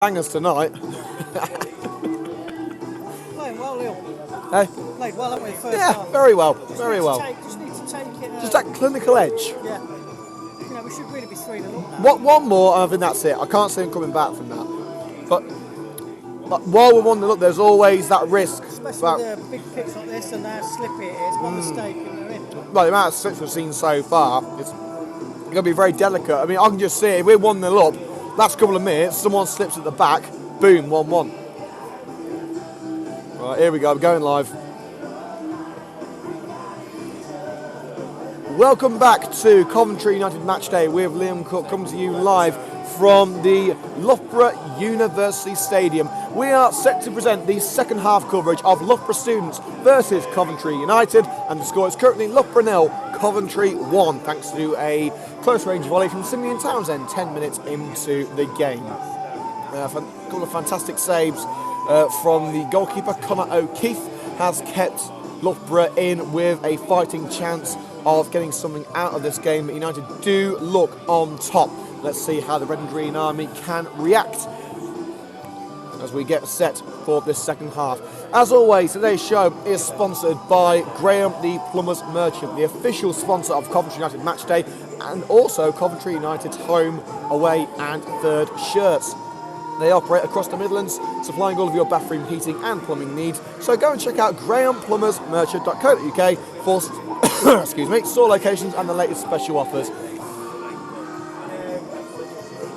Bangers tonight. Playing well, Lil. Hey? Played well, haven't we, first Yeah, half? very well, Just very need to well. just need to take it. Just that clinical edge. Yeah. You know, we should really be 3-0 up now. One more, and I think that's it. I can't see him coming back from that. But while we're on the look, there's always that risk. Especially with a big pitch like this and how slippy it is. One mistake and they're in. Well, the amount of slips we've seen so far, it's going to be very delicate. I mean, I can just see if we're 1-0 up, last couple of minutes, someone slips at the back, boom, 1-1. Right, here we go, we're going live. Welcome back to Coventry United Matchday with Liam Cook, coming to you live from the Loughborough University Stadium. We are set to present the second half coverage of Loughborough Students versus Coventry United, and the score is currently Loughborough 0, Coventry 1, thanks to a close range volley from Simeon Townsend 10 minutes into the game. A couple of fantastic saves from the goalkeeper. Connor O'Keefe has kept Loughborough in with a fighting chance of getting something out of this game, but United do look on top. Let's see how the Red and Green Army can react as we get set for this second half. As always, today's show is sponsored by Graham the Plumbers Merchant, the official sponsor of Coventry United Matchday, and also Coventry United's home, away and third shirts. They operate across the Midlands, supplying all of your bathroom heating and plumbing needs. So go and check out grahamplumbersmerchant.co.uk for store locations and the latest special offers.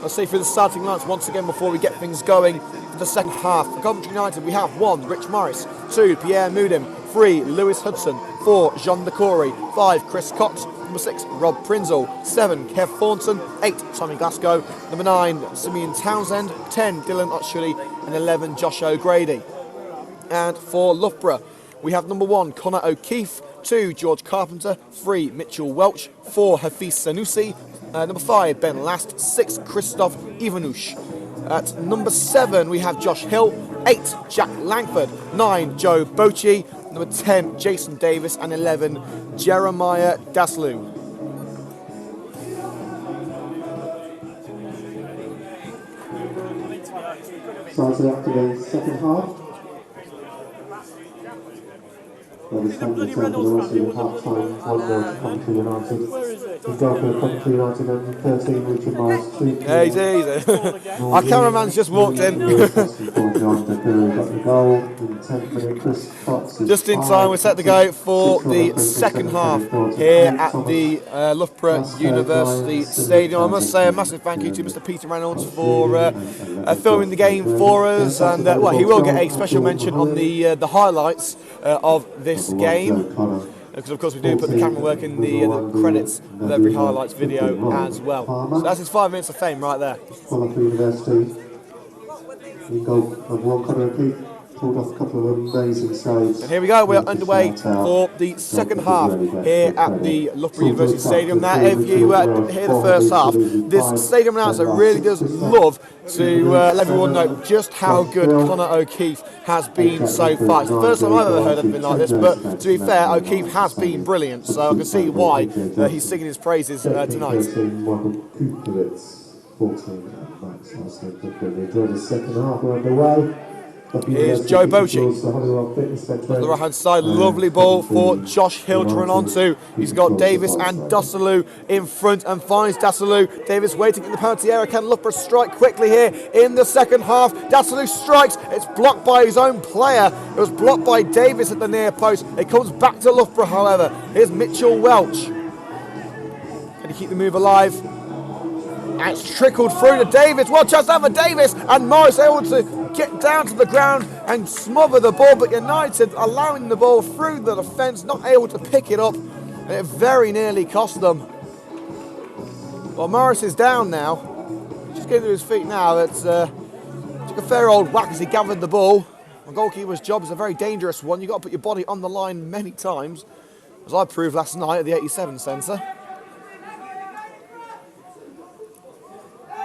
Let's see through the starting lines once again before we get things going for the second half. For Coventry United, we have 1, Rich Morris, 2, Pierre Moudin, 3, Lewis Hudson, 4, Jean Decory, 5, Chris Cox, number 6, Rob Prinzel, 7, Kev Thornton, 8, Tommy Glasgow, number 9, Simeon Townsend, 10, Dylan Otshuley, and 11, Josh O'Grady. And for Loughborough, we have number 1, Connor O'Keefe, 2, George Carpenter, 3, Mitchell Welch, 4, Hafiz Sanusi, number 5, Ben Last, 6, Christoph Ivanush. At number 7, we have Josh Hill, 8, Jack Langford, 9, Joe Bochi, number 10, Jason Davis, and 11, Jeremiah Daslu. Started after the second half. Well, it's time to turn for the rest of the half-time 1-0 to Coventry United. He's gone for the Coventry United and 13, Richard Morris, 2. Easy. Our cameraman's just walked in. Just in time, we're set to go for the second half here at the Loughborough University Stadium. I must say a massive thank you to Mr. Peter Reynolds for filming the game for us, and he will get a special mention on the highlights of this game, because of course we do put the camera work in the credits of every highlights video as well. So that's his 5 minutes of fame right there. University. Pulled off a couple of amazing saves. And here we go, we're underway for the second half here at the Loughborough University Stadium. Now, if you hear the first half, this stadium announcer really does love to let everyone know just how good Connor O'Keefe has been so far. It's the first time I've ever heard anything like this, but to be fair, O'Keefe has been brilliant, so I can see why he's singing his praises tonight. 14 max. Enjoy the second half, we're underway. Here's Joe Bochi on the right hand side, lovely ball for Josh Hill to run onto. He's got Davis and Dassalu in front and finds Dassalu. Davis waiting in the penalty area. Can Loughborough strike quickly here in the second half? Dassalu strikes, it's blocked by his own player. It was blocked by Davis at the near post. It comes back to Loughborough, however. Here's Mitchell Welch. Can he keep the move alive? And it's trickled through to Davis. Well, chance out for Davis, and Morris able to get down to the ground and smother the ball, but United allowing the ball through the defence, not able to pick it up, and it very nearly cost them. Well, Morris is down now. Just getting to his feet now. It's took a fair old whack as he gathered the ball. A goalkeeper's job is a very dangerous one. You've got to put your body on the line many times, as I proved last night at the 87 Centre.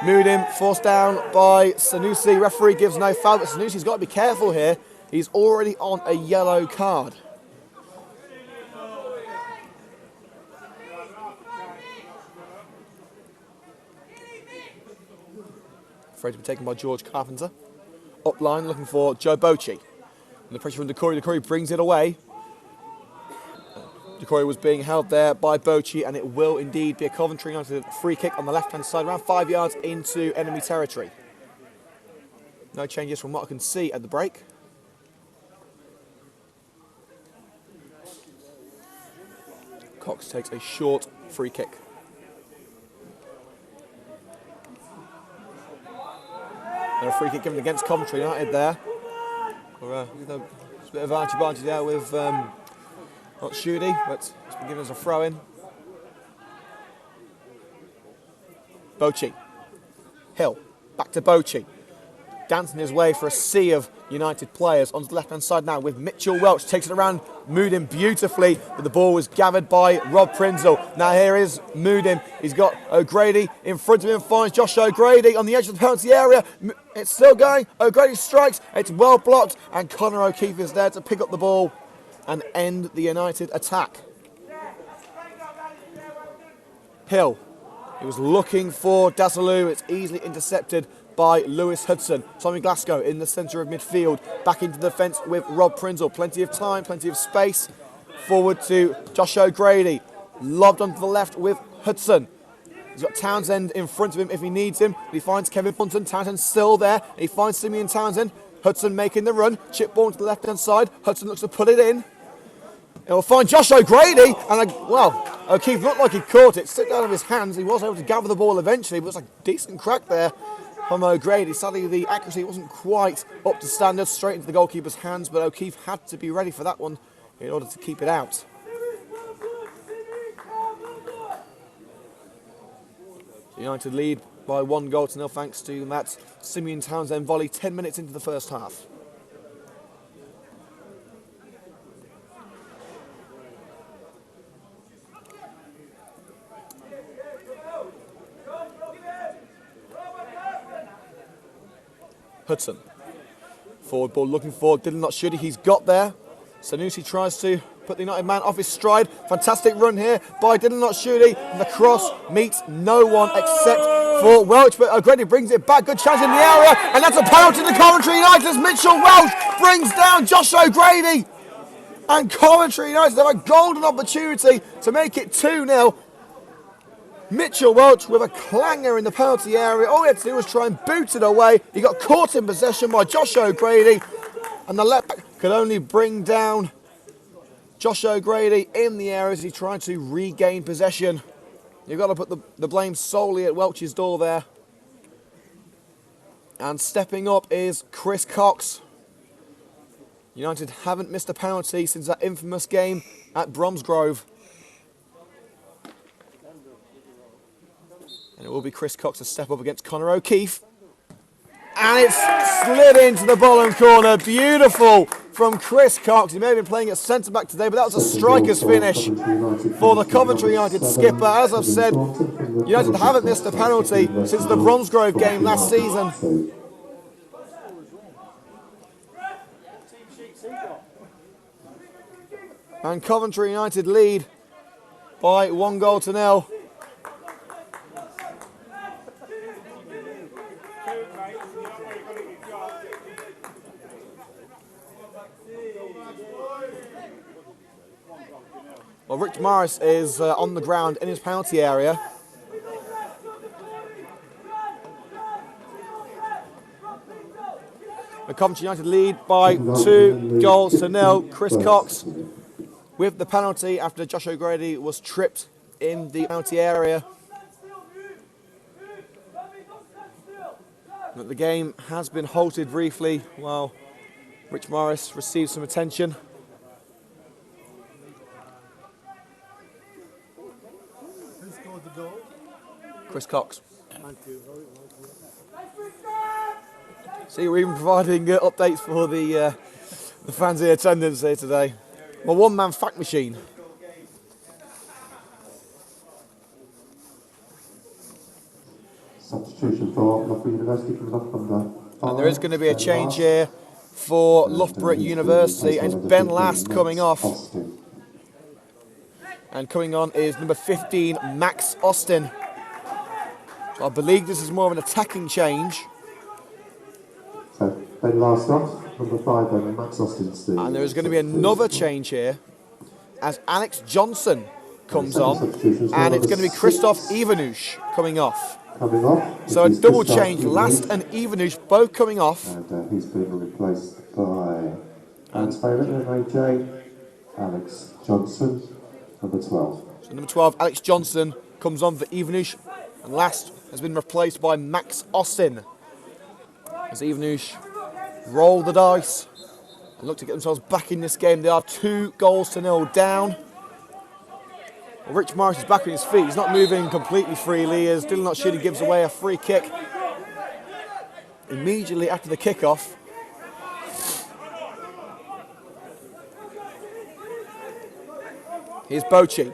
Moudin forced down by Sanusi. Referee gives no foul, but Sanusi's got to be careful here. He's already on a yellow card. afraid to be taken by George Carpenter. Up line, looking for Joe Bocci. And the pressure from Decory. Decory brings it away. Decory was being held there by Bocci, and it will indeed be a Coventry United free kick on the left-hand side, around 5 yards into enemy territory. No changes from what I can see at the break. Cox takes a short free kick. And a free kick given against Coventry United there. A bit of argy-bargy there with not Shudi, but it's been given as a throw-in. Bocci. Hill. Back to Bocci. Dancing his way for a sea of United players onto the left-hand side now with Mitchell Welch. Takes it around Moodim beautifully, but the ball was gathered by Rob Prinzel. Now here is Moodim. He's got O'Grady in front of him, finds Josh O'Grady on the edge of the penalty area. It's still going. O'Grady strikes. It's well blocked, and Conor O'Keefe is there to pick up the ball and end the United attack. Hill. He was looking for Dazzaloo. It's easily intercepted by Lewis Hudson. Tommy Glasgow in the centre of midfield. Back into the defence with Rob Prinzel. Plenty of time, plenty of space. Forward to Josh O'Grady. Lobbed onto the left with Hudson. He's got Townsend in front of him if he needs him. He finds Kevin Punton. Townsend still there. He finds Simeon Townsend. Hudson making the run. Chip ball to the left-hand side. Hudson looks to put it in. He'll find Josh O'Grady. And, O'Keefe looked like he caught it. Slipped out of his hands. He was able to gather the ball eventually, but it was a decent crack there from O'Grady. Sadly, the accuracy wasn't quite up to standard, straight into the goalkeeper's hands, but O'Keefe had to be ready for that one in order to keep it out. United lead by 1-0 thanks to that Simeon Townsend volley 10 minutes into the first half. Hudson. Forward ball looking for Dylan Not Shudi. He's got there. Sanusi tries to put the United man off his stride. Fantastic run here by Dylan Not Shudi. And the cross meets no one except for Welch. But O'Grady brings it back. Good chance in the area. And that's a penalty to Coventry United as Mitchell Welch brings down Josh O'Grady. And Coventry United have a golden opportunity to make it 2-0. Mitchell Welch with a clanger in the penalty area. All he had to do was try and boot it away. He got caught in possession by Josh O'Grady, and the left back could only bring down Josh O'Grady in the area as he tried to regain possession. You've got to put the blame solely at Welch's door there. And stepping up is Chris Cox. United haven't missed a penalty since that infamous game at Bromsgrove. And it will be Chris Cox to step up against Conor O'Keefe. And it's slid into the bottom corner. Beautiful from Chris Cox. He may have been playing at centre-back today, but that was a striker's finish for the Coventry United skipper. As I've said, United haven't missed a penalty since the Bromsgrove game last season. And Coventry United lead by 1-0. Well, Rich Morris is on the ground in his penalty area. The Coventry United lead by 2-0. Chris Cox with the penalty after Josh O'Grady was tripped in the penalty area. But the game has been halted briefly while Rich Morris receives some attention. Chris Cox. See, we're even providing updates for the fans in attendance here today. My one-man fact machine. Substitution for Loughborough University from Loughborough. And there is going to be a change here for Loughborough University, and it's Ben Last coming off. And coming on is number 15, Max Austin. So I believe this is more of an attacking change. Then last off, number 5, then Max Austin Steve. And there is going to be another change here as Alex Johnson comes on, and it's going to be Christoph Ivanouche coming off. Coming off. So a double change, Last and Ivanouche both coming off. And he's been replaced by fans' favourite in AJ, Alex Johnson, number 12. So number 12, Alex Johnson, comes on for Ivanouche, and Last has been replaced by Max Austin. As Ivanouche roll the dice and look to get themselves back in this game. They are 2-0 down. Well, Rich Morris is back on his feet. He's not moving completely freely as Dylan Notshidi gives away a free kick immediately after the kickoff. Here's Bochi.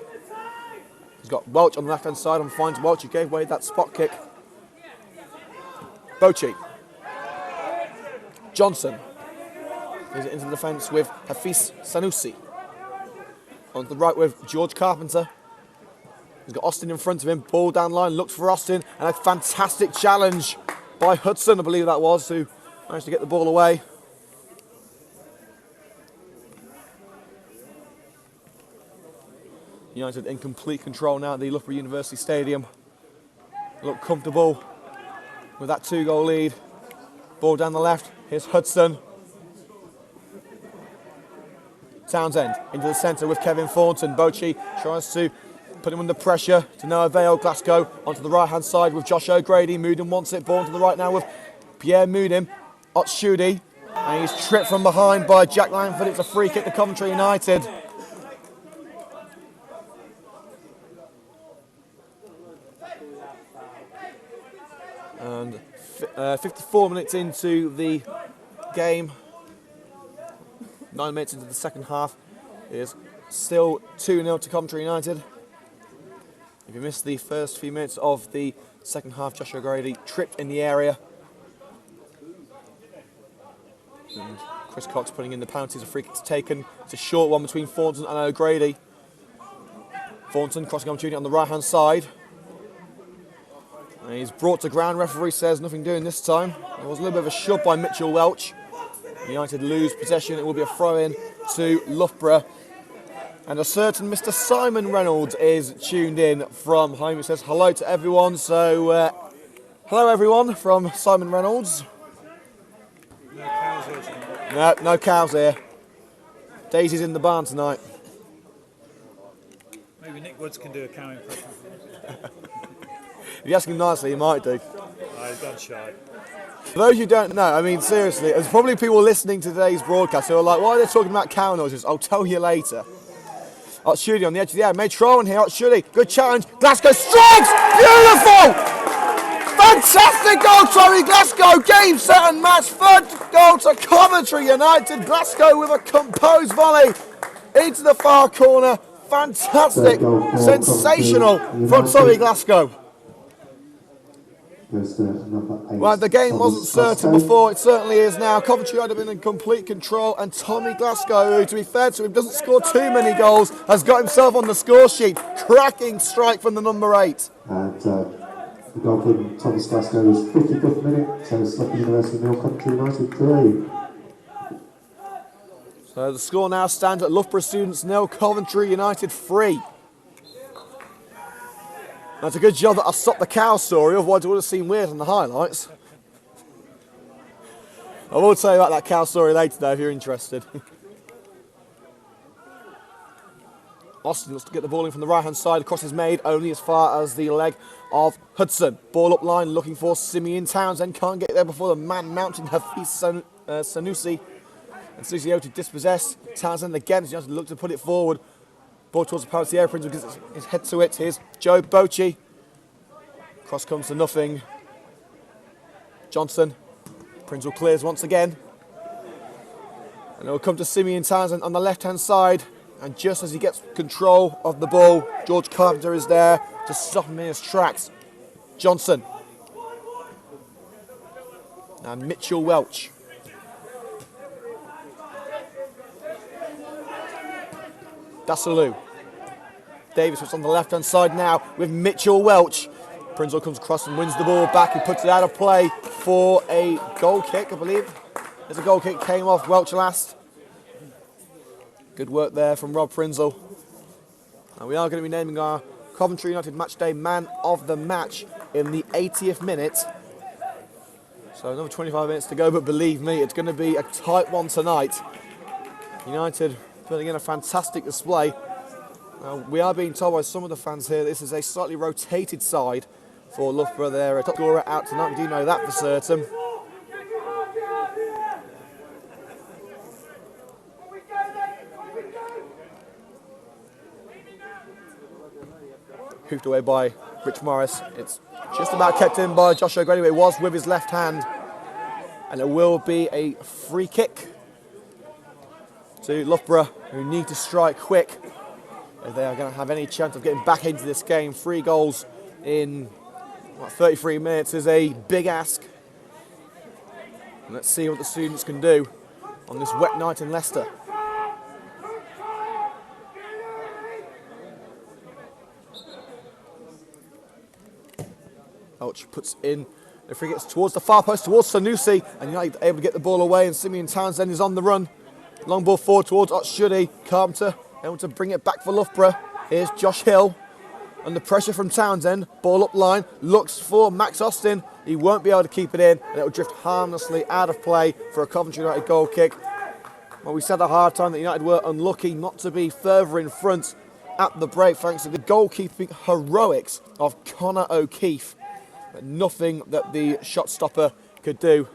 He's got Welch on the left-hand side and finds Welch, who gave away that spot kick. Bochi. Johnson. Plays it into the defence with Hafiz Sanusi. On the right with George Carpenter. He's got Austin in front of him. Ball down the line, looks for Austin. And a fantastic challenge by Hudson, I believe that was, who managed to get the ball away. United in complete control now at the Loughborough University Stadium. Look comfortable with that 2-goal lead. Ball down the left. Here's Hudson. Townsend into the centre with Kevin Thornton. Bochi tries to put him under pressure to no avail. Glasgow onto the right-hand side with Josh O'Grady. Moodham wants it. Ball to the right now with Pierre Moodham. Otshudi. And he's tripped from behind by Jack Langford. It's a free kick to Coventry United. And 54 minutes into the game, 9 minutes into the second half, it is still 2-0 to Coventry United. If you missed the first few minutes of the second half, Josh O'Grady tripped in the area. And Chris Cox putting in the penalties, a free kick taken. It's a short one between Thornton and O'Grady. Thornton crossing opportunity on the right-hand side. And he's brought to ground. Referee says nothing doing this time. There was a little bit of a shove by Mitchell Welch. United lose possession. It will be a throw-in to Loughborough. And a certain Mr. Simon Reynolds is tuned in from home. He says hello to everyone. So, hello everyone from Simon Reynolds. No cows here tonight. No cows here. Daisy's in the barn tonight. Maybe Nick Woods can do a cow impression. If you ask him nicely, he might do. Don't shy. For those who don't know, I mean, seriously, there's probably people listening to today's broadcast who are like, why are they talking about cow noises? I'll tell you later. Otshudi on the edge of the air. Made Trowan here. Otshudi. Good challenge. Glasgow strikes! Beautiful! Fantastic goal, Tommy Glasgow. Game, set and match. Third goal to Coventry United. Glasgow with a composed volley into the far corner. Fantastic. Sensational from Tommy Glasgow. Well, the game wasn't certain before, it certainly is now. Coventry United have been in complete control, and Tommy Glasgow, who, to be fair to him, doesn't score too many goals, has got himself on the score sheet. Cracking strike from the number 8. And the goal from Thomas Glasgow was 55th minute, so it's Loughborough University 0, Coventry United 3. So the score now stands at Loughborough Students 0, Coventry United 3. That's a good job that I stopped the cow story, otherwise it would have seemed weird on the highlights. I will tell you about that cow story later though if you're interested. Austin looks to get the ball in from the right hand side. Cross is made only as far as the leg of Hudson. Ball up line looking for Simeon Townsend. Can't get there before the man mounting Hafiz Sanusi. And Sanusi able to dispossess. Townsend again has to look to put it forward. Ball towards the penalty area, Prince gets his head to it. Here's Joe Bochi. Cross comes to nothing. Johnson. Prince clears once again. And it will come to Simeon Townsend on the left-hand side. And just as he gets control of the ball, George Carpenter is there to stop him in his tracks. Johnson. And Mitchell Welch. Dassalou. Davis was on the left-hand side now with Mitchell Welch. Prinzel comes across and wins the ball back. He puts it out of play for a goal kick, I believe. as the goal kick came off Welch last. Good work there from Rob Prinzel. And we are going to be naming our Coventry United Matchday Man of the Match in the 80th minute. So another 25 minutes to go, but believe me, it's going to be a tight one tonight. United putting in a fantastic display. We are being told by some of the fans here this is a slightly rotated side for Loughborough. Their top scorer out tonight, we do know that for certain. Hoofed away by Rich Morris. It's just about kept in by Josh O'Grady. It was with his left hand. And it will be a free kick to Loughborough, who need to strike quick if they are going to have any chance of getting back into this game. 3 goals in 33 minutes is a big ask. And let's see what the students can do on this wet night in Leicester. Welch puts in the free kicks towards the far post, towards Sanusi, and United able to get the ball away, and Simeon Townsend is on the run. Long ball forward towards Otshudi. Carpenter able to bring it back for Loughborough. Here's Josh Hill under pressure from Townsend. Ball up line, looks for Max Austin. He won't be able to keep it in, and it will drift harmlessly out of play for a Coventry United goal kick. Well, we said a hard time that United were unlucky not to be further in front at the break thanks to the goalkeeping heroics of Connor O'Keefe. But nothing that the shot stopper could do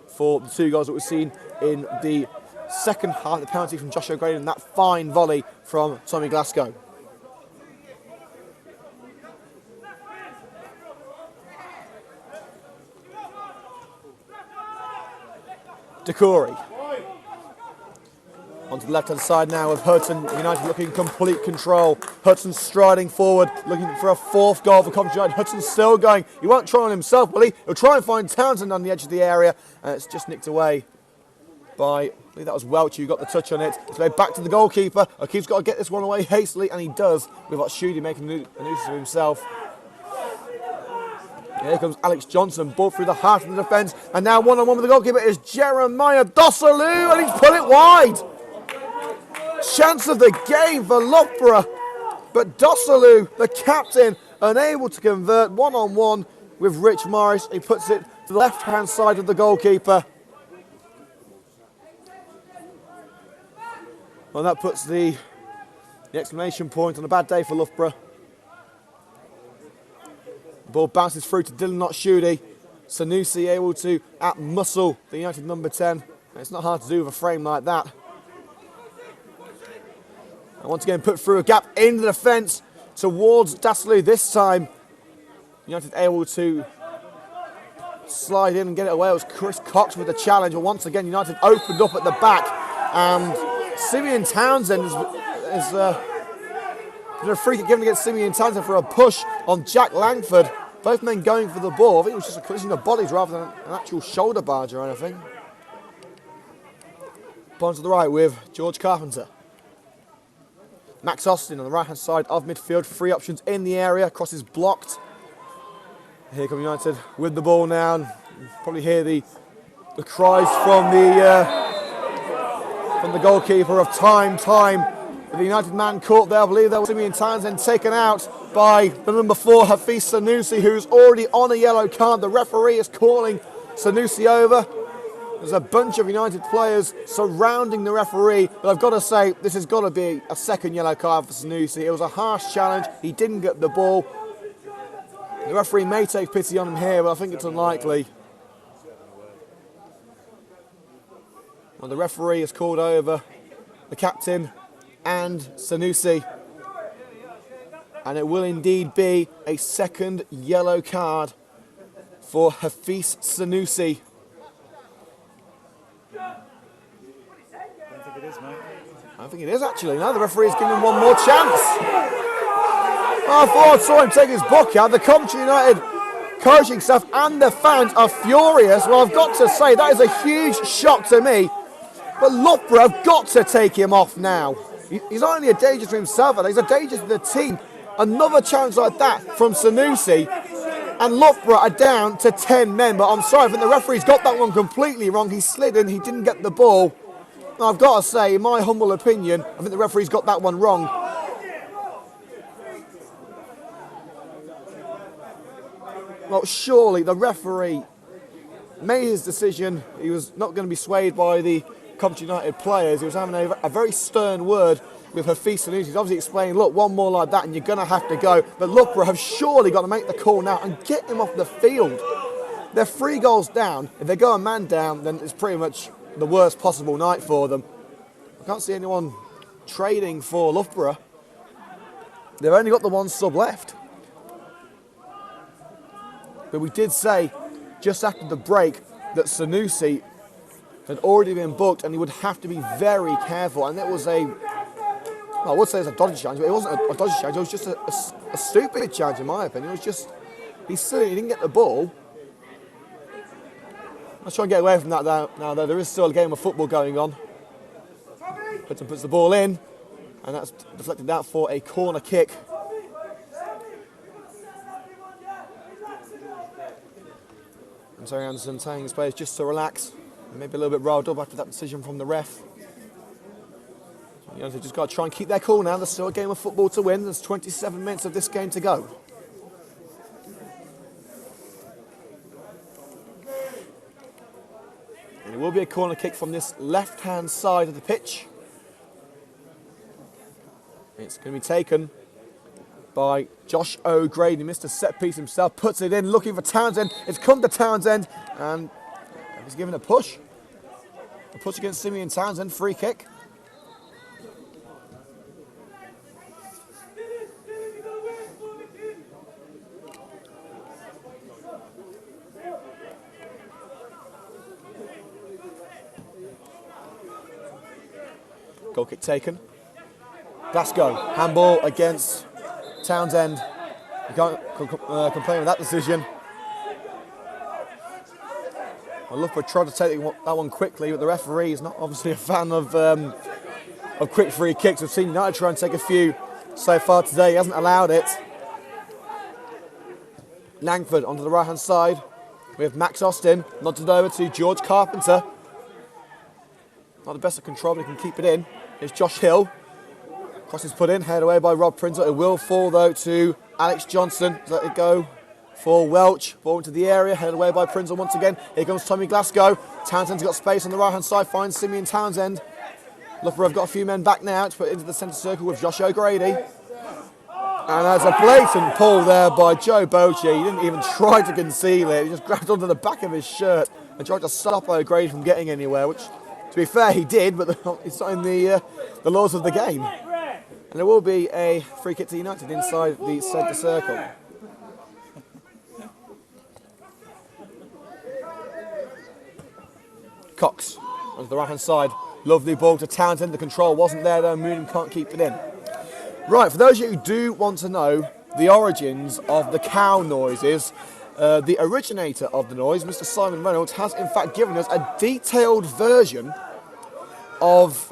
for the 2 goals that we've seen in the second half. The penalty from Josh O'Grady and that fine volley from Tommy Glasgow. Decory. Onto the left-hand side now with Hudson United looking in complete control. Hudson striding forward, looking for a 4th goal for Coventry United. Hudson's still going. He won't try on himself, will he? He'll try and find Townsend on the edge of the area, and it's just nicked away by, I believe that was Welch who got the touch on it. It's made back to the goalkeeper. O'Keefe's got to get this one away hastily, and he does, with Otshudi making a nuisance of himself. Here comes Alex Johnson, ball through the heart of the defence, and now one-on-one with the goalkeeper is Jeremiah Dossalou, and he's put it wide. Chance of the game for Loughborough, but Dossalou, the captain, unable to convert one-on-one with Rich Morris. He puts it to the left-hand side of the goalkeeper. Well, that puts the exclamation point on a bad day for Loughborough. The ball bounces through to Dylan Otshudi. Sanusi able to out-muscle the United number 10. It's not hard to do with a frame like that. And once again, put through a gap in the defence towards Dossalou. This time, United able to slide in and get it away. It was Chris Cox with the challenge. But once again, United opened up at the back. And Simeon Townsend is a free kick given against Simeon Townsend for a push on Jack Langford. Both men going for the ball. I think it was just a collision of bodies rather than an actual shoulder barge or anything. Ball to the right with George Carpenter. Max Austin on the right-hand side of midfield. 3 options in the area. Cross is blocked. Here come United with the ball now. And you probably hear the cries from the goalkeeper of time. The United man caught there. I believe that was Simeon Townsend taken out by the number 4, Hafiz Sanusi, who's already on a yellow card. The referee is calling Sanusi over. There's a bunch of United players surrounding the referee, but I've got to say, this has got to be a second yellow card for Sanusi. It was a harsh challenge. He didn't get the ball. The referee may take pity on him here, but I think it's unlikely. Well, the referee has called over the captain and Sanusi. And it will indeed be a second yellow card for Hafiz Sanusi. I think it is actually. No, the referee's giving him one more chance. I thought I saw him take his book out. The Coventry United coaching staff and the fans are furious. Well, I've got to say, that is a huge shock to me. But Loughborough have got to take him off now. He's not only a danger to himself, he's a danger to the team. Another challenge like that from Sanusi. And Loughborough are down to 10 men, but I'm sorry, I think the referee's got that one completely wrong. He slid in, he didn't get the ball. And I've got to say, in my humble opinion, I think the referee's got that one wrong. Well, surely the referee made his decision. He was not going to be swayed by the Coventry United players. He was having a very stern word with Hafiz Sanusi. He's obviously explaining, look, one more like that and you're going to have to go. But Loughborough have surely got to make the call now and get him off the field. They're 3 goals down. If they go a man down, then it's pretty much the worst possible night for them. I can't see anyone trading for Loughborough. They've only got the one sub left. But we did say just after the break that Sanusi had already been booked and he would have to be very careful. And it was I would say it's a dodgy challenge, but it wasn't a dodgy challenge. It was just a stupid challenge, in my opinion. It was just, he's silly, he didn't get the ball. Let's try and get away from that now, though. There is still a game of football going on. Hudson puts the ball in, and that's deflected out for a corner kick. And Terry Anderson telling his players just to relax, and maybe a little bit riled up after that decision from the ref. You know, they've just got to try and keep their cool now. There's still a game of football to win. There's 27 minutes of this game to go. And it will be a corner kick from this left-hand side of the pitch. It's going to be taken by Josh O'Grady. Missed a set piece himself, puts it in, looking for Townsend. It's come to Townsend, and he's given a push. A push against Simeon Townsend, free kick. Goal kick taken. Glasgow, handball against Townsend. You can't complain with that decision. Well, Loughborough tried to take that one quickly, but the referee is not obviously a fan of quick free kicks. We've seen United try and take a few so far today. He hasn't allowed it. Langford onto the right-hand side with Max Austin. Nodded over to George Carpenter. Not the best of control, but he can keep it in. It's Josh Hill. Cross is put in, headed away by Rob Prinzel. It will fall, though, to Alex Johnson. Let it go for Welch. Ball into the area, headed away by Prinzel once again. Here comes Tommy Glasgow. Townsend's got space on the right-hand side, finds Simeon Townsend. Loughborough have got a few men back now to put into the centre circle with Josh O'Grady. And there's a blatant pull there by Joe Bochy. He didn't even try to conceal it. He just grabbed onto the back of his shirt and tried to stop O'Grady from getting anywhere, which, to be fair, he did, but it's not in the laws of the game. And there will be a free kick to United inside the centre circle. Cox onto the right-hand side. Lovely ball to Townsend. The control wasn't there, though. Moonham can't keep it in. Right, for those of you who do want to know the origins of the cow noises, the originator of the noise, Mr. Simon Reynolds, has in fact given us a detailed version of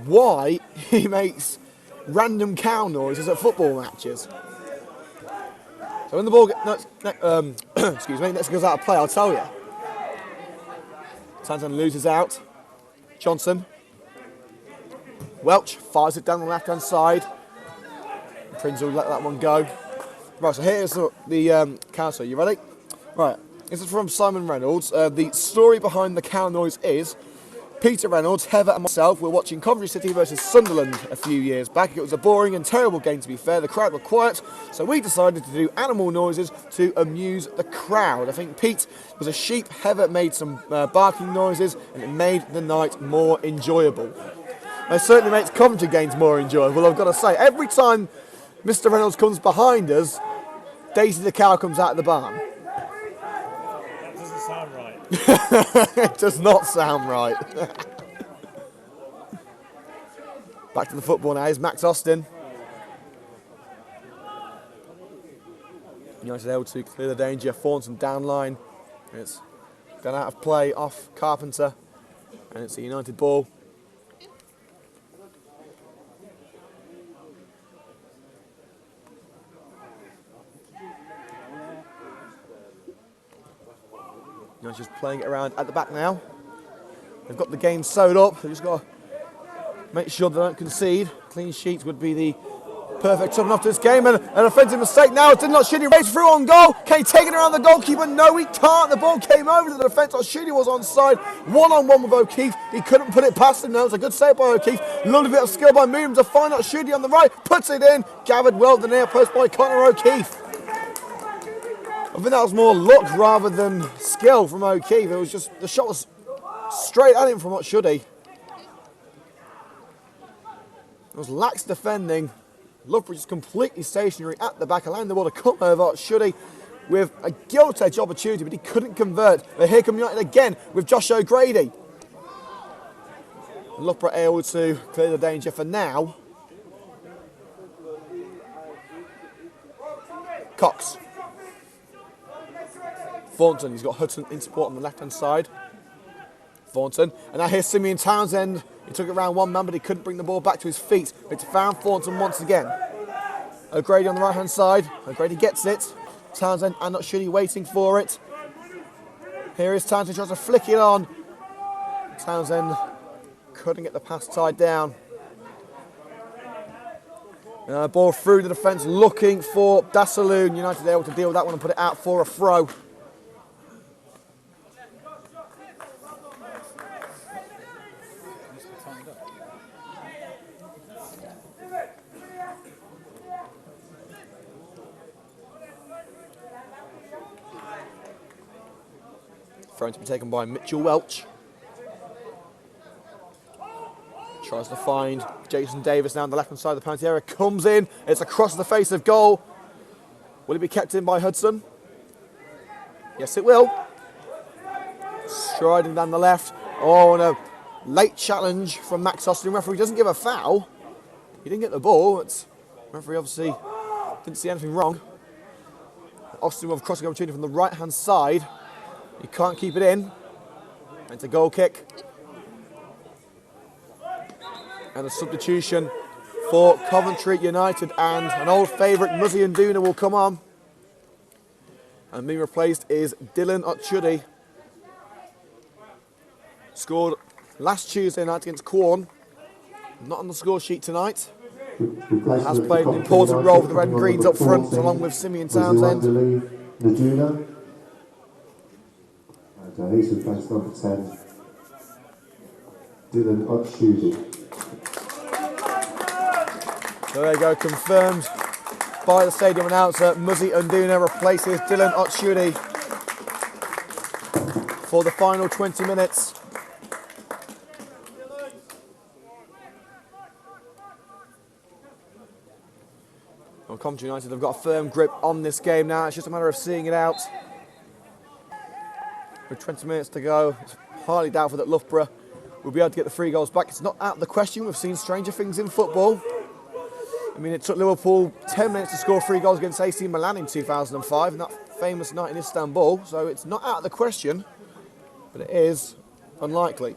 why he makes random cow noises at football matches. So when the ball next goes out of play, I'll tell you. Townsend loses out. Johnson. Welch fires it down the left-hand side. Prinzel let that one go. Right, so here's the counter. You ready? Right, this is from Simon Reynolds. The story behind the cow noise is Peter Reynolds, Heather and myself were watching Coventry City versus Sunderland a few years back. It was a boring and terrible game, to be fair. The crowd were quiet, so we decided to do animal noises to amuse the crowd. I think Pete was a sheep, Heather made some barking noises, and it made the night more enjoyable. It certainly makes Coventry games more enjoyable, I've got to say. Every time Mr. Reynolds comes behind us, Daisy the cow comes out of the barn. That doesn't sound right. It does not sound right. Back to the football now is Max Austin. United able to clear the danger. Thornton down line. It's gone out of play off Carpenter. And it's a United ball. Now just playing it around at the back now. They've got the game sewed up. They've just got to make sure they don't concede. Clean sheets would be the perfect sum up to this game. And an offensive mistake now. Did not shoot. He raced through on goal. Can he take it around the goalkeeper? No, he can't. The ball came over to the defence. Shooty was onside. One-on-one with O'Keefe. He couldn't put it past him. No, it was a good save by O'Keefe. Lovely bit of skill by Moon to find out Shooty on the right. Puts it in. Gathered well the near post by Connor O'Keefe. I think that was more luck rather than skill from O'Keefe. It was just, the shot was straight at him from Shooty. It was lax defending. Loughborough just completely stationary at the back, allowing the ball to come over Shooty with a gilt-edge opportunity, but he couldn't convert. But here come United again with Josh O'Grady. Loughborough able to clear the danger for now. Cox. Thornton, he's got Hudson in support on the left-hand side. Thornton, and now here's Simeon Townsend. He took it round one man, but he couldn't bring the ball back to his feet. It's found Thornton once again. O'Grady on the right-hand side. O'Grady gets it. Townsend and not Shooty waiting for it. Here is Townsend, tries to flick it on. Townsend couldn't get the pass tied down. Ball through the defence, looking for Dassaloon. United able to deal with that one and put it out for a throw. Thrown to be taken by Mitchell Welch. Tries to find Jason Davis now on the left-hand side of the penalty area. Comes in. It's across the face of goal. Will it be kept in by Hudson? Yes, it will. Striding down the left. Oh, and a late challenge from Max Austin. Referee doesn't give a foul. He didn't get the ball. But referee obviously didn't see anything wrong. Austin with a crossing opportunity from the right-hand side. He can't keep it in. It's a goal kick. And a substitution for Coventry United, and an old favourite, Muzzy and Duna, will come on. And being replaced is Dylan Otchudi. Scored last Tuesday night against Quorn. Not on the score sheet tonight. Has played an important role for the Red and Greens up front, along with Simeon Townsend. He's replaced number 10, Dylan Otchudi. So there you go, confirmed by the stadium announcer. Muzzy Unduna replaces Dylan Otchudi for the final 20 minutes. Well, Coventry United have got a firm grip on this game now. It's just a matter of seeing it out. With 20 minutes to go, it's highly doubtful that Loughborough will be able to get the 3 goals back. It's not out of the question. We've seen stranger things in football. I mean, it took Liverpool 10 minutes to score 3 goals against AC Milan in 2005, and that famous night in Istanbul. So it's not out of the question, but it is unlikely.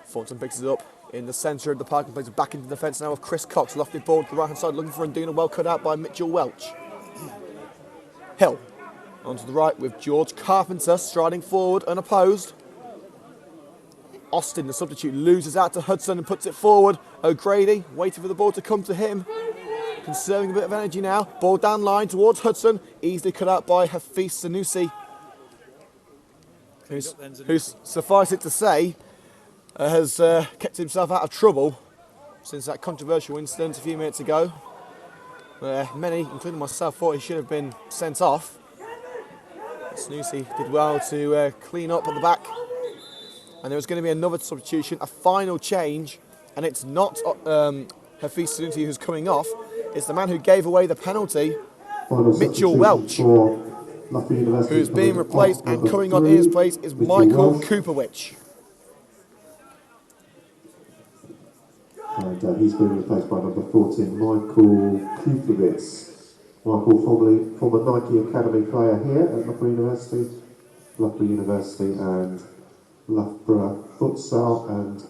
Thornton picks it up in the centre of the park and plays it back into the defence now with Chris Cox. Lofted ball to the right-hand side, looking for Unduna, well cut out by Mitchell Welch. Hill onto the right with George Carpenter striding forward unopposed. Austin, the substitute, loses out to Hudson and puts it forward. O'Grady waiting for the ball to come to him. Conserving a bit of energy now. Ball down line towards Hudson. Easily cut out by Hafiz Sanusi. Who's, suffice it to say, has kept himself out of trouble since that controversial incident a few minutes ago, where many, including myself, thought he should have been sent off. Sanusi did well to clean up at the back. And there was going to be another substitution, a final change, and it's not Hafiz Sanusi who's coming off. It's the man who gave away the penalty, Mitchell Welch, who's being replaced, and coming on in his place is Michael Kupowicz. And he's being replaced by number 14, Michael Kupowicz. Michael, former Nike Academy player here at Loughborough University, and Loughborough futsal and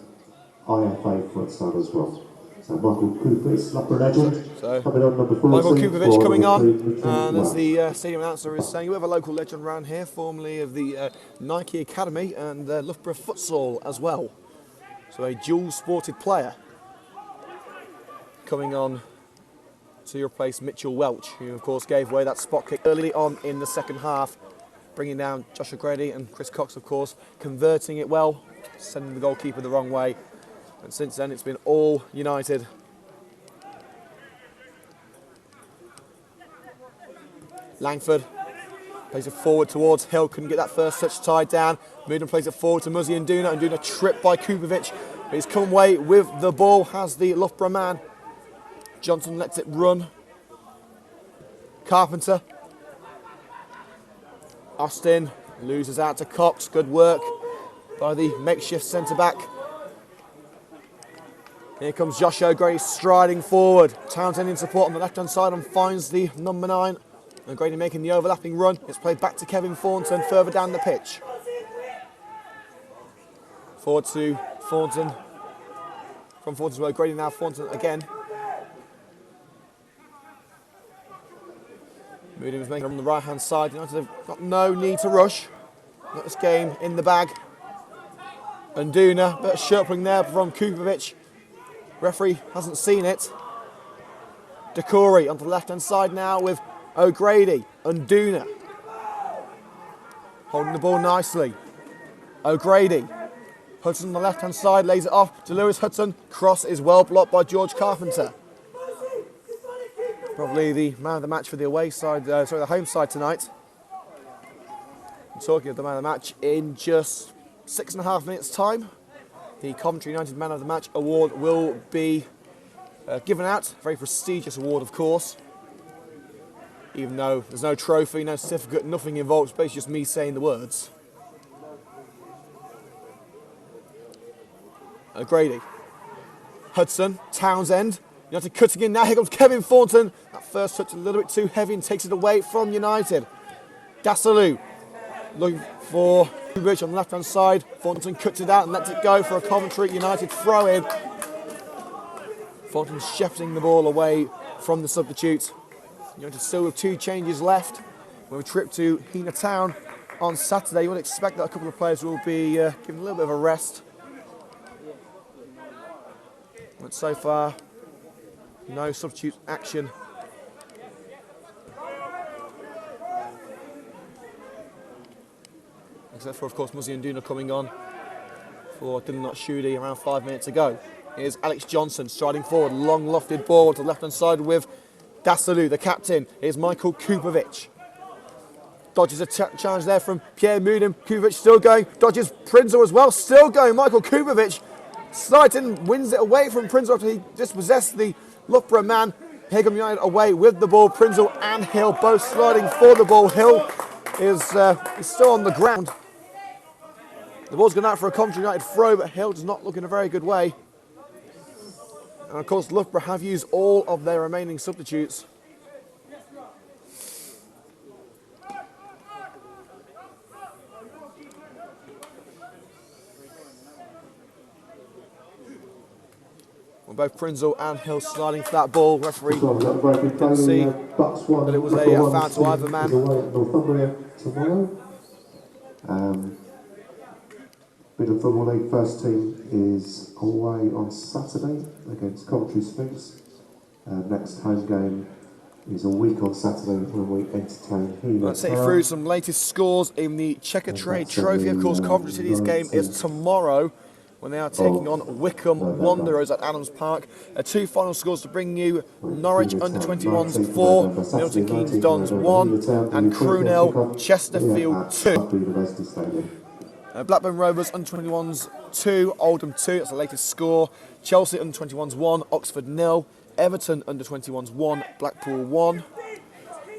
IFA futsal as well. So Michael Kupitz, Loughborough legend, So, coming on number 14. Michael Kupitz for coming on, Mitchell and as Welch. the stadium announcer is saying, we have a local legend around here, formerly of the Nike Academy and Loughborough futsal as well. So a dual-sported player coming on to replace Mitchell Welch, who of course gave away that spot kick early on in the second half, bringing down Josh O'Grady, and Chris Cox of course converting it well, sending the goalkeeper the wrong way. And since then it's been all United. Langford plays it forward towards Hill, couldn't get that first touch tied down. Moodham plays it forward to Muzzy and Duna tripped by Kubovic. He's come away with the ball, has the Loughborough man. Johnson lets it run. Carpenter. Austin loses out to Cox. Good work by the makeshift centre-back. Here comes Josh O'Grady striding forward. Townsend in support on the left-hand side and finds the number 9. O'Grady making the overlapping run. It's played back to Kevin Thornton further down the pitch. Forward to Thornton. From Thornton to O'Grady now. Thornton again. Moody was making on the right-hand side. United have got no need to rush. Got this game in the bag. And Duna, bit of sharpening there from Kubovic. Referee hasn't seen it. Decory onto the left-hand side now with O'Grady and Duna. Holding the ball nicely. O'Grady. Hudson on the left-hand side, lays it off to Lewis Hudson. Cross is well blocked by George Carpenter. Probably the man of the match for the away side, the home side tonight. I'm talking of the man of the match in just 6.5 minutes' time. The Coventry United Man of the Match award will be given out. Very prestigious award, of course. Even though there's no trophy, no certificate, nothing involved. It's basically just me saying the words. O'Grady. Hudson. Townsend. United cutting in now. Here comes Kevin Thornton. That first touch a little bit too heavy and takes it away from United. Dassalou looking for Kubovic on the left-hand side. Thornton cuts it out and lets it go for a Coventry United throw-in. Thornton shepherding the ball away from the substitute. United still with 2 changes left. With a trip to Hena Town on Saturday, you would expect that a couple of players will be given a little bit of a rest. But so far, no substitute action. Except for, of course, Muzzy and Duna coming on for Dylan Shudi around 5 minutes ago. Here's Alex Johnson striding forward, long lofted ball to the left-hand side with Dassalou, the captain. Here's Michael Kubovic. Dodges a challenge there from Pierre Moodham. Kubovic still going. Dodges Prinzel as well, still going. Michael Kubovic slides in, wins it away from Prinzel after he dispossessed the Loughborough man. Here comes United away with the ball. Prinzel and Hill both sliding for the ball. Hill is still on the ground. The ball's gone out for a Coventry United throw, but Hill does not look in a very good way. And of course, Loughborough have used all of their remaining substitutes. Well, both Prinzel and Hill sliding for that ball. Referee didn't see that it was a foul to either man. Midland Football League first team is away on Saturday against Coventry Sphinx. Next home game is a week on Saturday when we entertain Hena. Let's take you through some latest scores in the Checker Trade Trophy. Of course, Coventry City's game is tomorrow when they are taking on Wickham Wanderers at Adams Park. 2 final scores to bring you: Norwich under-21s 4, Milton Keynes Dons 1, and Crewe 0, Chesterfield 2. Blackburn Rovers under-21s 2, Oldham 2, that's the latest score. Chelsea under-21s 1, Oxford 0, Everton under-21s 1, Blackpool 1.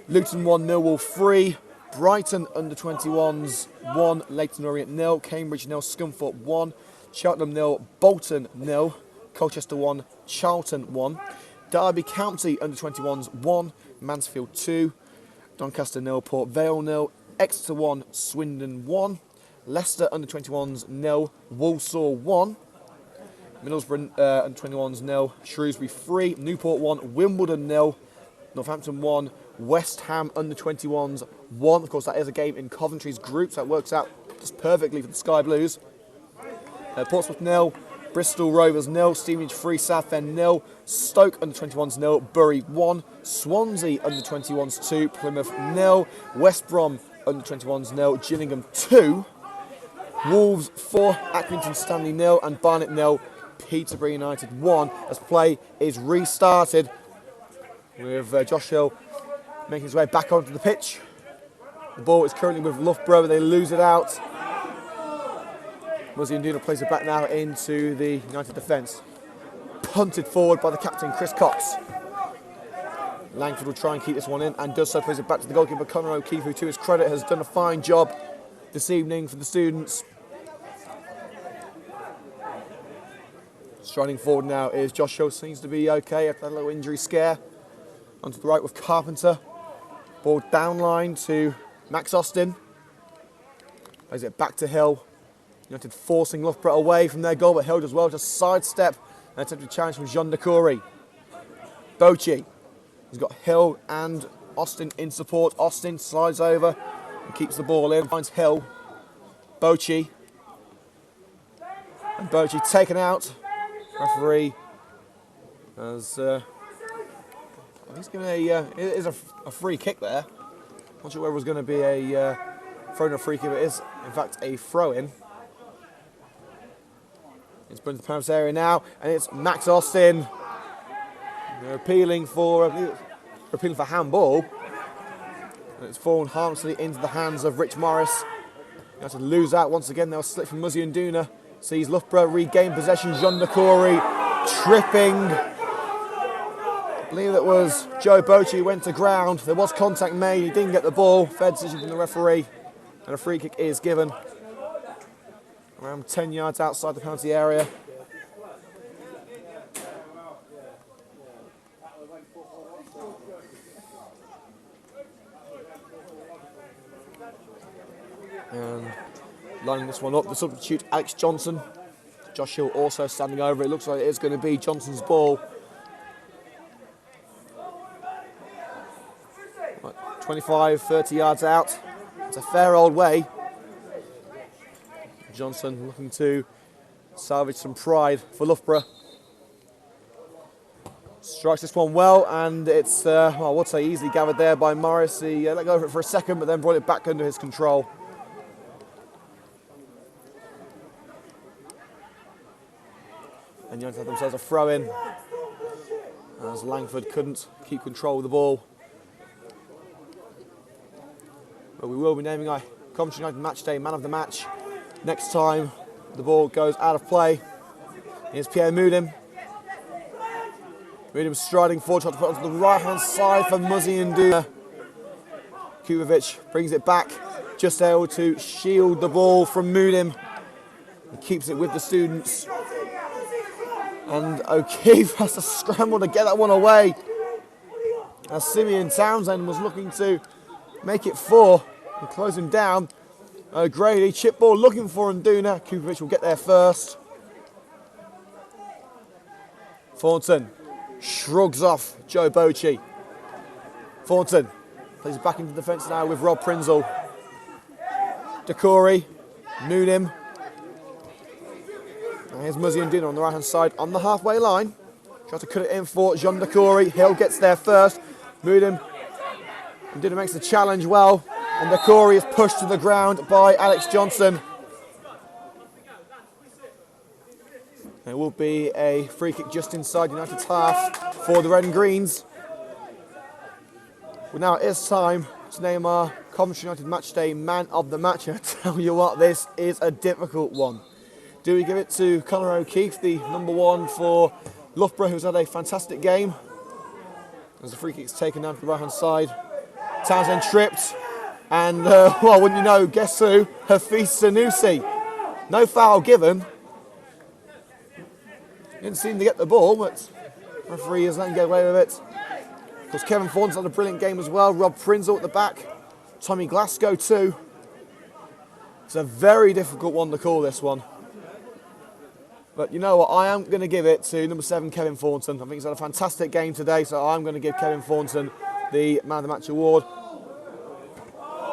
Luton 1, Millwall 3, Brighton under-21s 1, Leyton Orient 0, Cambridge 0, Scunthorpe 1, Cheltenham 0, Bolton 0, Colchester 1, Charlton 1, Derby County under-21s 1, Mansfield 2, Doncaster 0, Port Vale 0, Exeter 1, Swindon 1, Leicester under-21s 0, Walsall 1, Middlesbrough under 21s 0, Shrewsbury 3, Newport 1, Wimbledon 0, Northampton 1, West Ham under 21s 1. Of course, that is a game in Coventry's group, so that works out just perfectly for the Sky Blues. Portsmouth 0, Bristol Rovers 0, Stevenage 3, Southend 0, Stoke under 21s 0, Bury 1, Swansea under 21s 2, Plymouth 0, West Brom under 21s 0, Gillingham 2, Wolves 4, Accrington Stanley 0, and Barnet 0, Peterborough United 1, as play is restarted with Josh Hill making his way back onto the pitch. The ball is currently with Loughborough, they lose it out. Muzzy Nduna plays it back now into the United defence. Punted forward by the captain, Chris Cox. Langford will try and keep this one in, and does so, plays it back to the goalkeeper, Conor O'Keefe, who to his credit has done a fine job this evening for the students. Striding forward now is Josh Hill, seems to be okay after that little injury scare. Onto the right with Carpenter. Ball down line to Max Austin. Plays it back to Hill. United forcing Loughborough away from their goal, but Hill does well to sidestep and attempt a challenge from Jean de Corey. Bochi has got Hill and Austin in support. Austin slides over and keeps the ball in. Finds Hill. Bochi. And Bochi taken out. Referee has he's given it is a free kick there. Not sure whether it was going to be a throw in a free kick, but it is in fact a throw in. It's put into the penalty area now, and it's Max Austin. They're appealing for handball. And it's fallen harmlessly into the hands of Rich Morris. They have to lose out once again. They'll slip from Muzzy Nduna. Sees Loughborough regain possession. Jean de Corey tripping. I believe it was Joe Bochi who went to ground. There was contact made. He didn't get the ball. Fair decision from the referee. And a free kick is given. Around 10 yards outside the penalty area. And lining this one up, the substitute Alex Johnson. Josh Hill also standing over. It looks like it is going to be Johnson's ball. 25, 30 yards out. It's a fair old way. Johnson looking to salvage some pride for Loughborough. Strikes this one well, and it's, well, I would say easily gathered there by Morris. He let go of it for a second, but then brought it back under his control. And United had themselves a throw-in, as Langford couldn't keep control of the ball. But we will be naming our Coventry United Matchday Man of the Match next time the ball goes out of play. Here's Pierre Mudim. Mudim striding forward, trying to put it onto the right-hand side for Muzzy Nduna. Kubovic brings it back, just able to shield the ball from Mudim. He keeps it with the students. And O'Keefe has to scramble to get that one away, as Simeon Townsend was looking to make it 4 and close him down. O'Grady, chip ball looking for Nduna. Kubovic will get there first. Thornton shrugs off Joe Bochi. Thornton plays back into defence now with Rob Prinzel. Decory, Mudim. And here's Muzzy Nduna on the right-hand side on the halfway line. Tries to cut it in for Jean de Corey. Hill gets there first. Mudim. Nduna makes the challenge well. And de Corey is pushed to the ground by Alex Johnson. There will be a free kick just inside United's half for the Red and Greens. Well, now it is time to name our Coventry United Matchday Man of the Match. I tell you what, this is a difficult one. Do we give it to Conor O'Keefe, the number 1 for Loughborough, who's had a fantastic game? As the free kick's taken down to the right-hand side. Townsend tripped. And, well, wouldn't you know, guess who? Hafiz Sanusi. No foul given. Didn't seem to get the ball, but the referee is letting get away with it. Of course, Kevin Thornton's had a brilliant game as well. Rob Prinzel at the back. Tommy Glasgow too. It's a very difficult one to call, this one. But you know what? I am going to give it to number 7, Kevin Thornton. I think he's had a fantastic game today, so I'm going to give Kevin Thornton the Man of the Match award.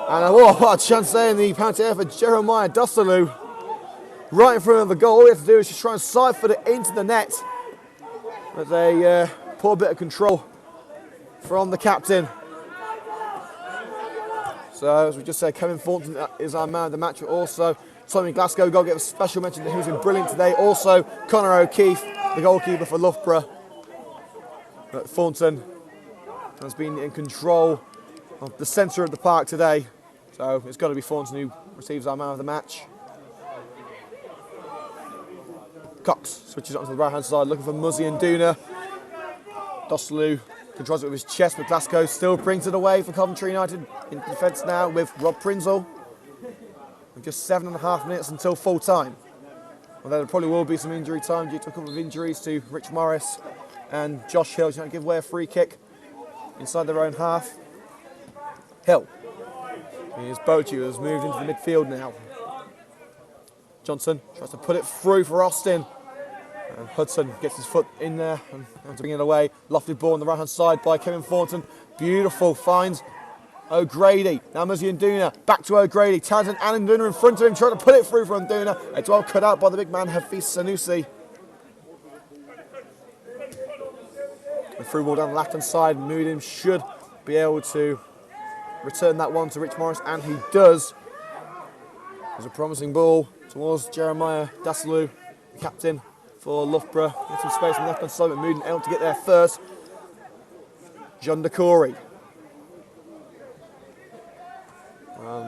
And what a chance there in the penalty area for Jeremiah Dussalu. Right in front of the goal. All he has to do is just try and siphon it into the net. With a poor bit of control from the captain. So, as we just said, Kevin Thornton is our Man of the Match, but also Tommy Glasgow, got to give a special mention to who's been brilliant today. Also, Conor O'Keefe, the goalkeeper for Loughborough. But Thornton has been in control of the centre of the park today. So it's got to be Thornton who receives our Man of the Match. Cox switches onto the right-hand side, looking for Muzzy and Duna. Doslu controls it with his chest, but Glasgow still brings it away for Coventry United in defence now with Rob Prinzel. With just 7.5 minutes until full time. Although there probably will be some injury time due to a couple of injuries to Rich Morris and Josh Hill. He's going to give away a free kick inside their own half. Hill. Here's Bochu, who has moved into the midfield now. Johnson tries to put it through for Austin. And Hudson gets his foot in there and to bring it away. Lofted ball on the right-hand side by Kevin Thornton. Beautiful, finds O'Grady. Now Muzzy and Duna. Back to O'Grady. Townsend and Duna in front of him, trying to put it through from Duna. It's well cut out by the big man, Hafiz Sanusi. The through ball down the left-hand side. Moodim should be able to return that one to Rich Morris, and he does. There's a promising ball towards Jeremiah Dussalu, the captain for Loughborough. Get some space on the left-hand side, but Moodim able to get there first. John DeCory.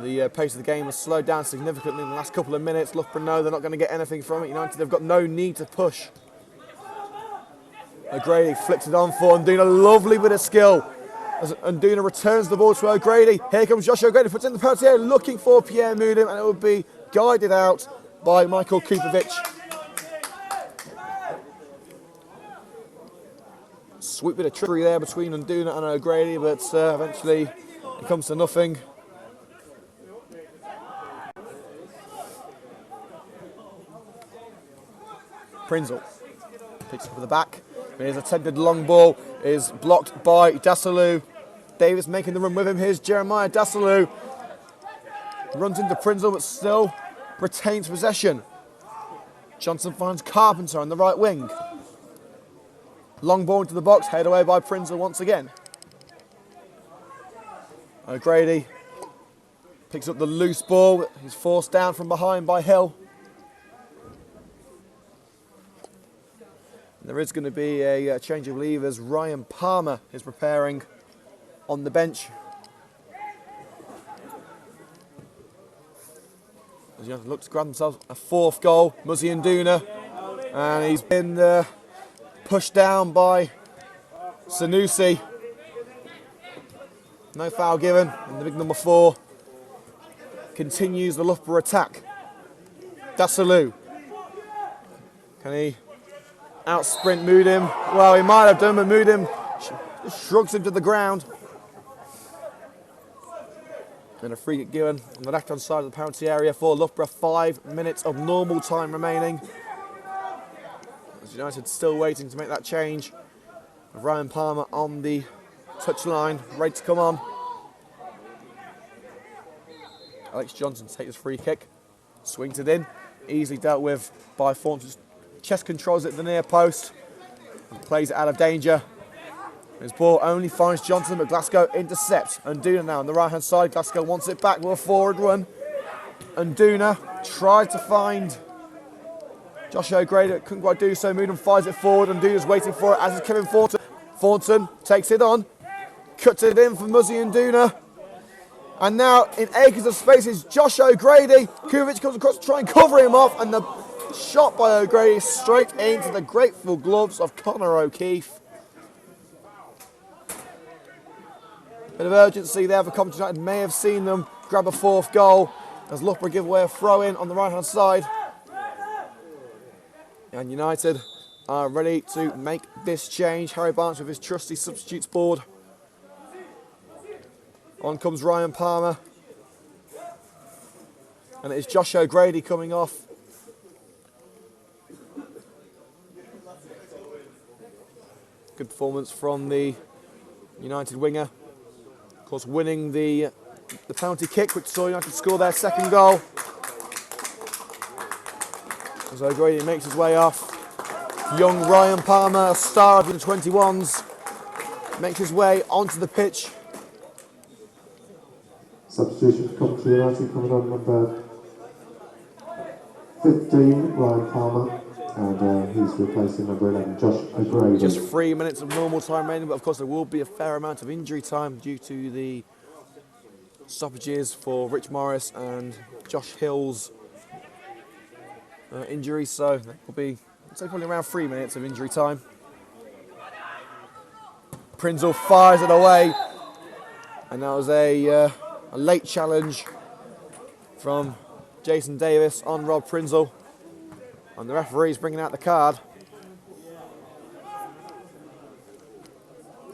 The pace of the game has slowed down significantly in the last couple of minutes. Loughborough know they're not going to get anything from it. United, they've got no need to push. O'Grady flicks it on for Nduna. Lovely bit of skill. As Nduna returns the ball to O'Grady. Here comes Josh O'Grady, puts in the penalty area, looking for Pierre Moodim, and it will be guided out by Michael Kupovic. Sweet bit of trickery there between Nduna and O'Grady, but eventually it comes to nothing. Prinzel picks up at the back. His attempted long ball is blocked by Dussalu. Davis making the run with him. Here's Jeremiah Dussalu. Runs into Prinzel, but still retains possession. Johnson finds Carpenter on the right wing. Long ball into the box, headed away by Prinzel once again. O'Grady picks up the loose ball. He's forced down from behind by Hill. There is going to be a change of leave as Ryan Palmer is preparing on the bench. As United look to grab themselves a 4th goal, Muzzy and Duna, and he's been pushed down by Sanusi. No foul given, and the big number 4 continues the Loughborough attack. Dussalu. Can he out sprint Moodim? Well, he might have done, but Moodim shrugs him to the ground. And a free kick given on the left-hand side of the penalty area for Loughborough. 5 minutes of normal time remaining. As United still waiting to make that change. Ryan Palmer on the touchline, ready to come on. Alex Johnson takes his free kick, swings it in, easily dealt with by Thornton. Chest controls it at the near post and plays it out of danger. His ball only finds Johnson, but Glasgow intercepts. Nduna now on the right-hand side. Glasgow wants it back with a forward run. Nduna tries to find Josh O'Grady, couldn't quite do so. Moodim fires it forward, and Nduna's waiting for it, as is Kevin Thornton. Thornton takes it on, cuts it in for Muzzy and Nduna. And now, in acres of space, is Josh O'Grady. Kuvic comes across to try and cover him off, and the shot by O'Grady straight into the grateful gloves of Conor O'Keefe. Bit of urgency there for Coventry United. May have seen them grab a 4th goal as Loughborough give away a throw-in on the right-hand side. And United are ready to make this change. Harry Barnes with his trusty substitutes board. On comes Ryan Palmer. And it is Josh O'Grady coming off. performance from the United winger. Of course, winning the penalty kick, which saw United score their second goal. As O'Grady makes his way off. Young Ryan Palmer, a star of the 21s, makes his way onto the pitch. Substitution for Coventry United coming on number 15, Ryan Palmer, and he's replacing number 11, Josh O'Grady. Just 3 minutes of normal time remaining, but of course there will be a fair amount of injury time due to the stoppages for Rich Morris and Josh Hill's injuries, so there will be, I'd say, probably around 3 minutes of injury time. Prinzel fires it away, and that was a late challenge from Jason Davis on Rob Prinzel, and the referee's bringing out the card.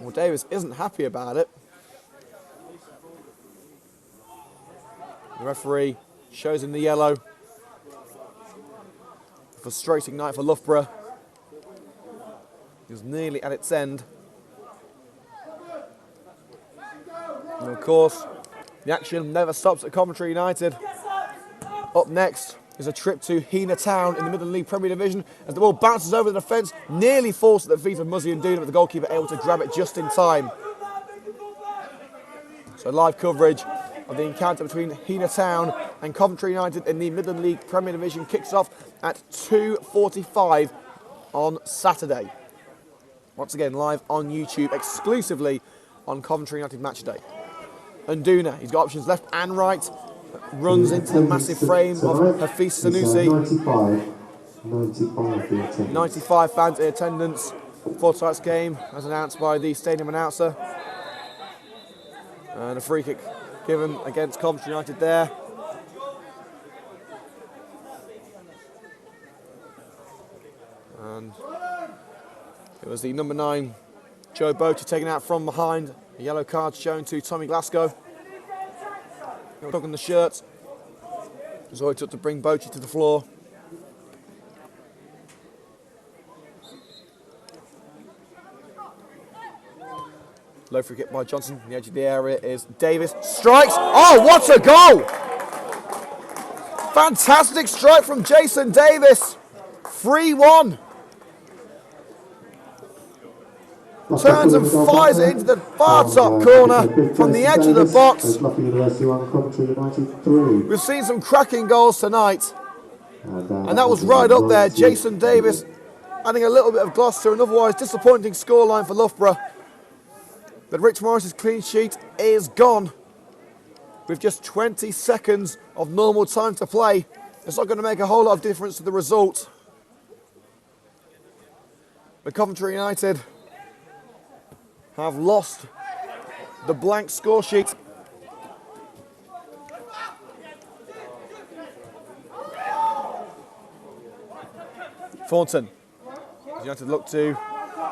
Well, Davis isn't happy about it. The referee shows him the yellow. Frustrating night for Loughborough. It was nearly at its end. And of course, the action never stops at Coventry United. Up next is a trip to Hena Town in the Midland League Premier Division as the ball bounces over the defence, nearly falls at the feet of Muzzy and Duna, but the goalkeeper able to grab it just in time. So live coverage of the encounter between Hena Town and Coventry United in the Midland League Premier Division kicks off at 2:45 on Saturday. Once again, live on YouTube, exclusively on Coventry United Match Day. And Duna, he's got options left and right, runs into the massive frame of Hafiz Sanusi. 95 fans in attendance for tonight's game, as announced by the stadium announcer. And a free kick given against Coventry United there. And it was the number 9, Joe Bocher, taken out from behind. A yellow card shown to Tommy Glasgow. Dog on the shirt. It was all it took to bring Bocher to the floor. Low free kick by Johnson. On the edge of the area is Davis. Strikes. Oh, what a goal! Fantastic strike from Jason Davis. 3-1. Turns and fires it into the far top corner from the edge of the box. We've seen some cracking goals tonight. And that was right up there. Jason Davis adding a little bit of gloss to an otherwise disappointing scoreline for Loughborough. But Rich Morris's clean sheet is gone. With just 20 seconds of normal time to play, it's not going to make a whole lot of difference to the result. But Coventry United have lost the blank score sheet. Thornton. United look to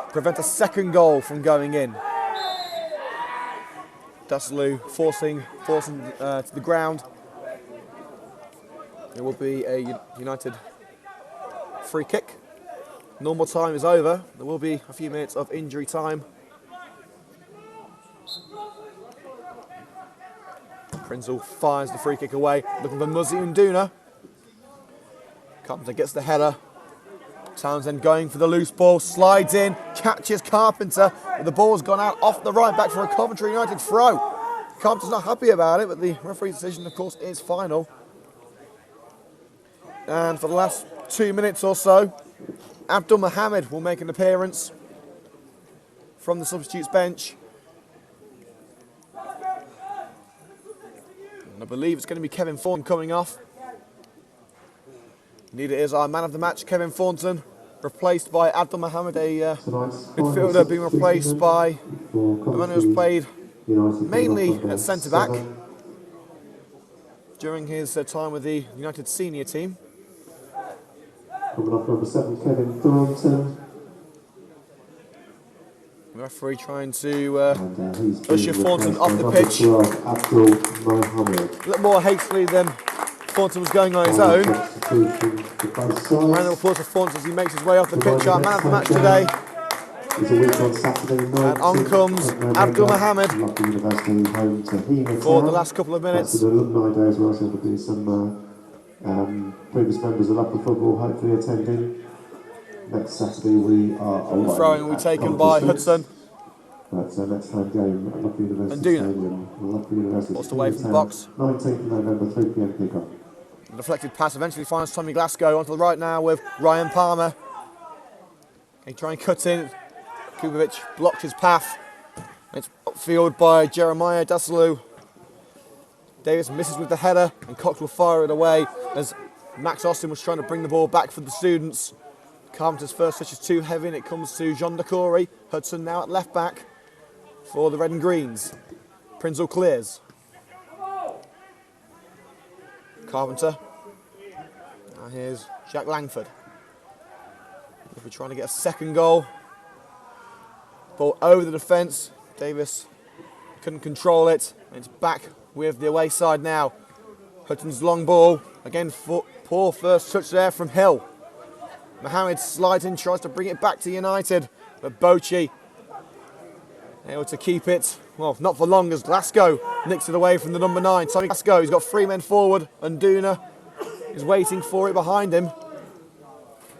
prevent a second goal from going in. Daslu forcing to the ground. It will be a United free kick. Normal time is over. There will be a few minutes of injury time. Prinzel fires the free kick away, looking for Muzzy and Duna. Carpenter gets the header. Townsend going for the loose ball, slides in, catches Carpenter, but the ball's gone out off the right back for a Coventry United throw. Carpenter's not happy about it, but the referee's decision, of course, is final. And for the last 2 minutes or so, Abdul Mohammed will make an appearance from the substitutes bench. And I believe it's going to be Kevin Thornton coming off. Indeed it is our man of the match, Kevin Thornton, replaced by Abdul Mohammed, a midfielder being replaced by a man who has played mainly at centre-back during his time with the United senior team. Coming off number 7, Kevin Thornton. The referee trying to usher Thornton off the pitch. A little more hastily than Thornton was going on his own. Round of applause for Thornton as he makes his way off the pitch. Our man of the match today. is a week on Saturday night. And on comes Abdul Mohammed Loughborough University home to Hema for the Town. last couple of minutes. That's an alumni day as well, so there'll be some previous members of Loughborough football hopefully attending. Next Saturday we are away. Throwing will be taken by Hudson. But next home game at Loughborough University And Duna. Stadium. Loughborough University. Forced away from the box. 19th of November, 3 p.m. kickoff. The deflected pass eventually finds Tommy Glasgow onto the right now with Ryan Palmer. He try and cut in. Kubovic blocked his path. It's upfield by Jeremiah Dasalu. Davis misses with the header and Cox will fire it away as Max Austin was trying to bring the ball back for the students. Carpenter's first touch is too heavy and it comes to Jean Decory. Hudson now at left back for the Red and Greens. Prinzel clears. Carpenter. Now here's Jack Langford. We're trying to get a second goal. Ball over the defence. Davis couldn't control it. And it's back with the away side now. Hudson's long ball. Again, poor first touch there from Hill. Mohamed slides in, tries to bring it back to United. But Bochi able to keep it. Well, not for long as Glasgow nicks it away from the number 9. Tommy Glasgow, he's got 3 men forward. And Duna is waiting for it behind him.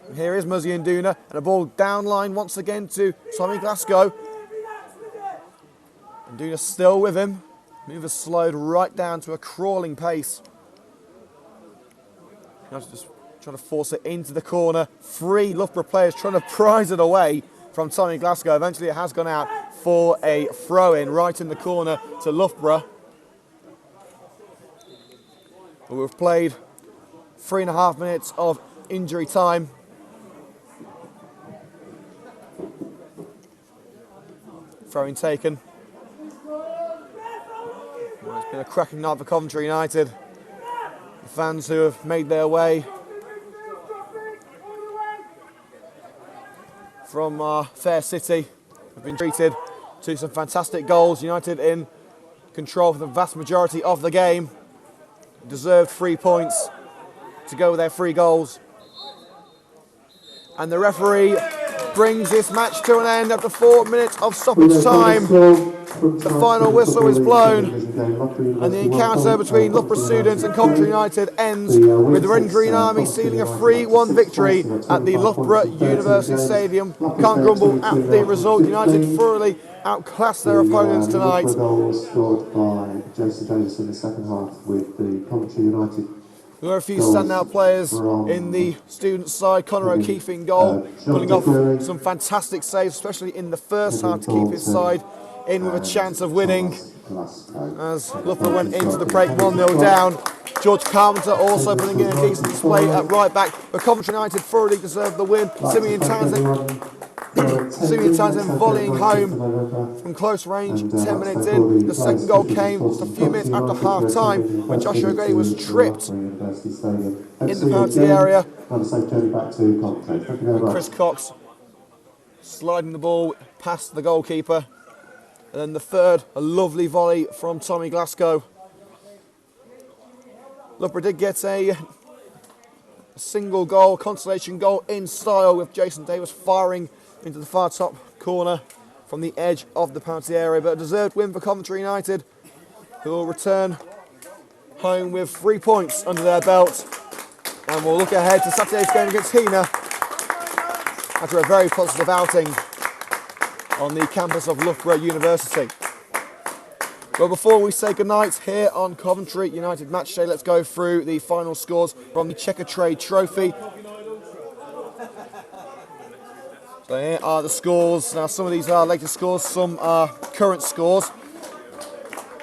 And here is Muzzy and Duna. And a ball down line once again to Tommy Glasgow. And Duna still with him. Mover slowed right down to a crawling pace. Just trying to force it into the corner. 3 Loughborough players trying to prize it away from Tommy Glasgow. Eventually it has gone out for a throw-in right in the corner to Loughborough. But we've played 3.5 minutes of injury time. Throw-in taken. Well, it's been a cracking night for Coventry United. The fans who have made their way from Fair City have been treated to some fantastic goals. United in control for the vast majority of the game. Deserved 3 points to go with their 3 goals. And the referee brings this match to an end after 4 minutes of stoppage time. The final whistle is blown and the encounter between Loughborough students and Coventry United ends with the Red and Green Army sealing a 3-1 victory at the Loughborough University Stadium. Can't grumble at the result. United thoroughly outclassed their opponents tonight. Goals scored by Jason Davis in the second half with the Coventry United. There were a few standout players in the students' side. Conor O'Keefe in goal, pulling off some fantastic saves, especially in the first half to keep his side in with a chance of winning. As Loughborough went into the break 1-0 down. George Carpenter also putting in a decent display at right back. But Coventry United thoroughly deserved the win. Simeon Townsend volleying home from close range 10 minutes in. The second goal came just a few minutes after half time when Joshua Gray was tripped in the penalty area. And Chris Cox sliding the ball past the goalkeeper. And then the third, a lovely volley from Tommy Glasgow. Loughborough did get a single goal, consolation goal in style with Jason Davis firing into the far top corner from the edge of the penalty area. But a deserved win for Coventry United, who will return home with 3 points under their belt. And we'll look ahead to Saturday's game against Hena after a very positive outing on the campus of Loughborough University. Well, before we say goodnight here on Coventry United Match Day, let's go through the final scores from the Checker Trade Trophy. So here are the scores. Now, some of these are latest scores, some are current scores.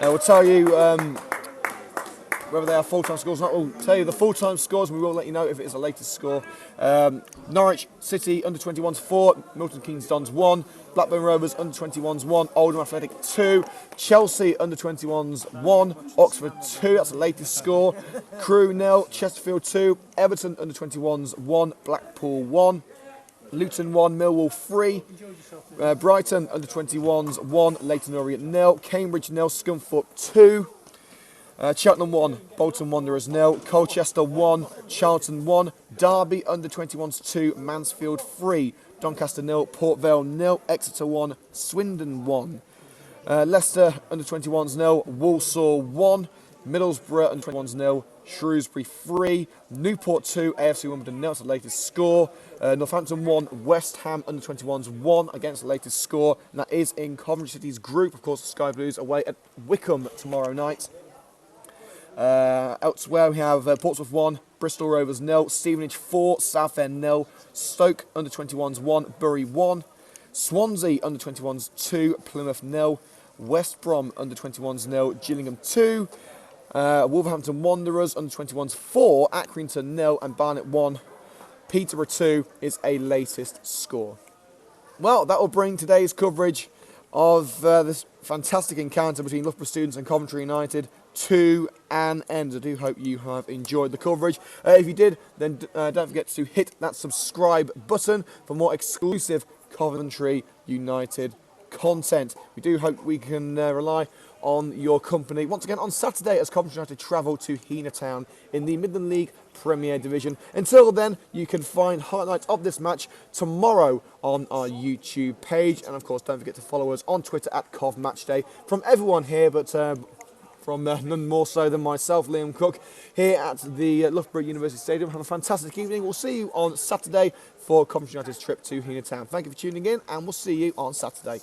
We'll tell you whether they are full-time scores or not. We'll tell you the full-time scores and we will let you know if it is a latest score. Norwich City under-21s 4, Milton Keynes Dons 1, Blackburn Rovers under-21s 1, Oldham Athletic 2, Chelsea under-21s 1, Oxford 2, that's the latest score, Crewe 0, Chesterfield 2, Everton under-21s 1, Blackpool 1, Luton 1, Millwall 3, Brighton under-21s 1, Leyton Orient 0, Cambridge 0, Scunthorpe 2, Cheltenham 1, Bolton Wanderers 0, Colchester 1, Charlton 1, Derby under-21s 2, Mansfield 3, Doncaster 0, Port Vale 0, Exeter 1, Swindon 1. Leicester under 21s 0, Walsall 1, Middlesbrough under 21s 0, Shrewsbury 3, Newport 2, AFC Wimbledon 0, that's the latest score. Northampton 1, West Ham under 21s 1 against the latest score, and that is in Coventry City's group. Of course, the Sky Blues away at Wycombe tomorrow night. Elsewhere we have Portsmouth 1, Bristol Rovers 0, Stevenage 4, Southend 0, Stoke under 21s 1, Bury 1, Swansea under 21s 2, Plymouth 0, West Brom under 21s 0, Gillingham 2, Wolverhampton Wanderers under 21s 4, Accrington 0, and Barnet 1. Peterborough 2 is a latest score. Well, that will bring today's coverage of this fantastic encounter between Loughborough Students and Coventry United to an end. I do hope you have enjoyed the coverage. If you did, then don't forget to hit that subscribe button for more exclusive Coventry United content. We do hope we can rely on your company once again on Saturday as Coventry United travel to Heanor Town in the Midland League Premier Division. Until then, you can find highlights of this match tomorrow on our YouTube page, and of course don't forget to follow us on Twitter at CovMatchday. From everyone here, but from none more so than myself, Liam Cook, here at the Loughborough University Stadium. Have a fantastic evening. We'll see you on Saturday for Coventry United's trip to Heanor Town. Thank you for tuning in, and we'll see you on Saturday.